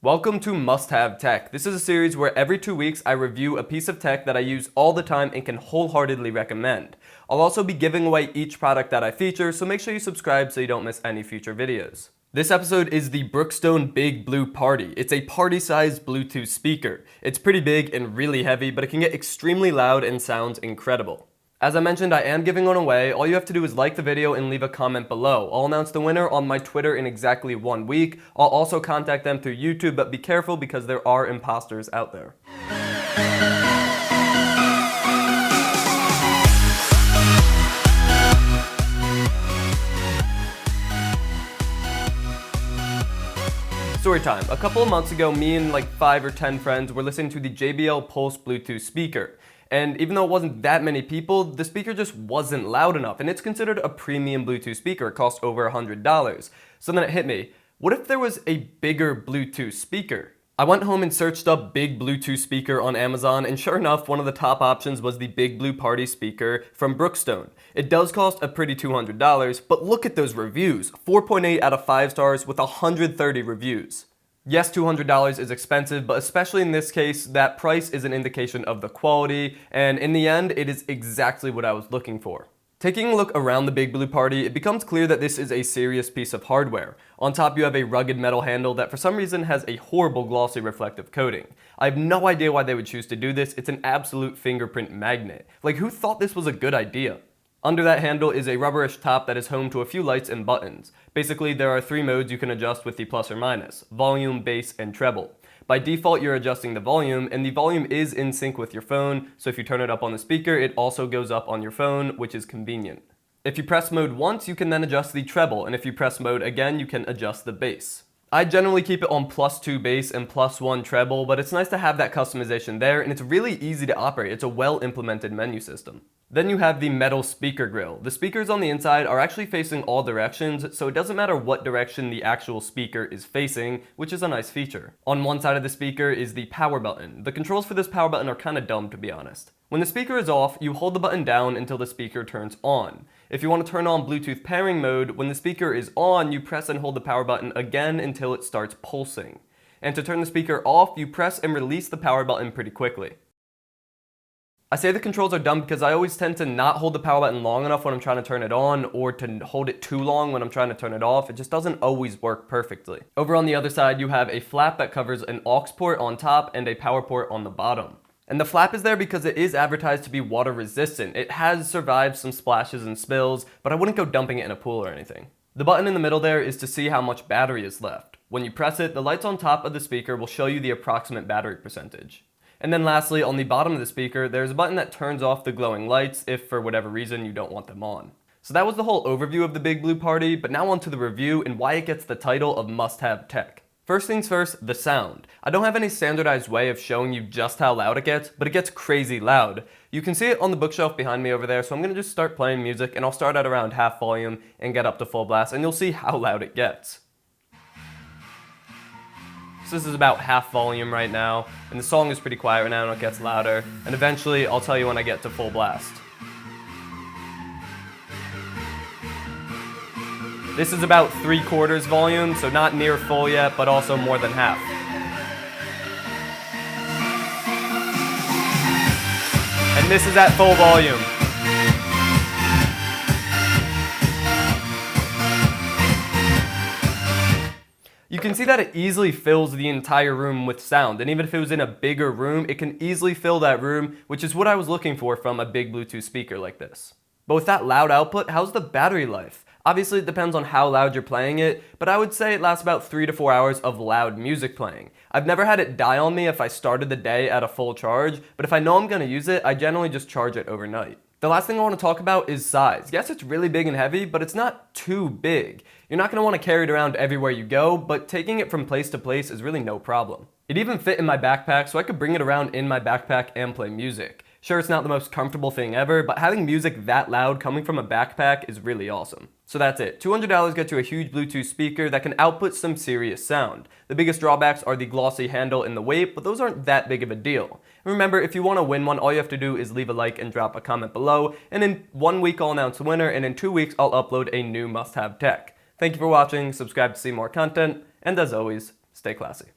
Welcome to Must Have Tech. This is a series where every 2 weeks I review a piece of tech that I use all the time and can wholeheartedly recommend. I'll also be giving away each product that I feature, so make sure you subscribe so you don't miss any future videos. This episode is the Brookstone Big Blue Party. It's a party-sized Bluetooth speaker. It's pretty big and really heavy, but it can get extremely loud and sounds incredible. As I mentioned, I am giving one away. All you have to do is like the video and leave a comment below. I'll announce the winner on my Twitter in exactly 1 week. I'll also contact them through YouTube, but be careful because there are imposters out there. Storytime. A couple of months ago, me and like 5 or 10 friends were listening to the JBL Pulse Bluetooth speaker. And even though it wasn't that many people, the speaker just wasn't loud enough, and it's considered a premium Bluetooth speaker. It costs over $100. So then it hit me, what if there was a bigger Bluetooth speaker? I went home and searched up big Bluetooth speaker on Amazon, and sure enough, one of the top options was the Big Blue Party speaker from Brookstone. It does cost a pretty $200, but look at those reviews. 4.8 out of 5 stars with 130 reviews. Yes, $200 is expensive, but especially in this case, that price is an indication of the quality, and in the end, it is exactly what I was looking for. Taking a look around the Big Blue Party, it becomes clear that this is a serious piece of hardware. On top, you have a rugged metal handle that for some reason has a horrible glossy reflective coating. I have no idea why they would choose to do this. It's an absolute fingerprint magnet. Like, who thought this was a good idea? Under that handle is a rubberish top that is home to a few lights and buttons. Basically, there are 3 modes you can adjust with the plus or minus: volume, bass, and treble. By default, you're adjusting the volume, and the volume is in sync with your phone, so if you turn it up on the speaker, it also goes up on your phone, which is convenient. If you press mode once, you can then adjust the treble, and if you press mode again, you can adjust the bass. I generally keep it on +2 bass and +1 treble, but it's nice to have that customization there, and it's really easy to operate. It's a well-implemented menu system. Then you have the metal speaker grill. The speakers on the inside are actually facing all directions, so it doesn't matter what direction the actual speaker is facing, which is a nice feature. On one side of the speaker is the power button. The controls for this power button are kind of dumb, to be honest. When the speaker is off, you hold the button down until the speaker turns on. If you want to turn on Bluetooth pairing mode, when the speaker is on, you press and hold the power button again until it starts pulsing. And to turn the speaker off, you press and release the power button pretty quickly. I say the controls are dumb because I always tend to not hold the power button long enough when I'm trying to turn it on, or to hold it too long when I'm trying to turn it off. It just doesn't always work perfectly. Over on the other side, you have a flap that covers an aux port on top and a power port on the bottom. And the flap is there because it is advertised to be water resistant. It has survived some splashes and spills, but I wouldn't go dumping it in a pool or anything. The button in the middle there is to see how much battery is left. When you press it, the lights on top of the speaker will show you the approximate battery percentage. And then lastly, on the bottom of the speaker, there's a button that turns off the glowing lights if for whatever reason you don't want them on. So that was the whole overview of the Big Blue Party, but now on to the review and why it gets the title of Must Have Tech. First things first, the sound. I don't have any standardized way of showing you just how loud it gets, but it gets crazy loud. You can see it on the bookshelf behind me over there, so I'm going to just start playing music, and I'll start at around half volume and get up to full blast, and you'll see how loud it gets. So this is about half volume right now, and the song is pretty quiet right now and it gets louder, and eventually I'll tell you when I get to full blast. This is about 3/4 volume, so not near full yet, but also more than half. And this is at full volume. You can see that it easily fills the entire room with sound, and even if it was in a bigger room, it can easily fill that room, which is what I was looking for from a big Bluetooth speaker like this. But with that loud output, how's the battery life? Obviously, it depends on how loud you're playing it, but I would say it lasts about 3 to 4 hours of loud music playing. I've never had it die on me if I started the day at a full charge, but if I know I'm going to use it, I generally just charge it overnight. The last thing I want to talk about is size. Yes, it's really big and heavy, but it's not too big. You're not going to want to carry it around everywhere you go, but taking it from place to place is really no problem. It even fit in my backpack, so I could bring it around in my backpack and play music. Sure, it's not the most comfortable thing ever, but having music that loud coming from a backpack is really awesome. So that's it. $200 gets you a huge Bluetooth speaker that can output some serious sound. The biggest drawbacks are the glossy handle and the weight, but those aren't that big of a deal. And remember, if you want to win one, all you have to do is leave a like and drop a comment below, and in 1 week I'll announce the winner, and in 2 weeks I'll upload a new must-have tech. Thank you for watching, subscribe to see more content, and as always, stay classy.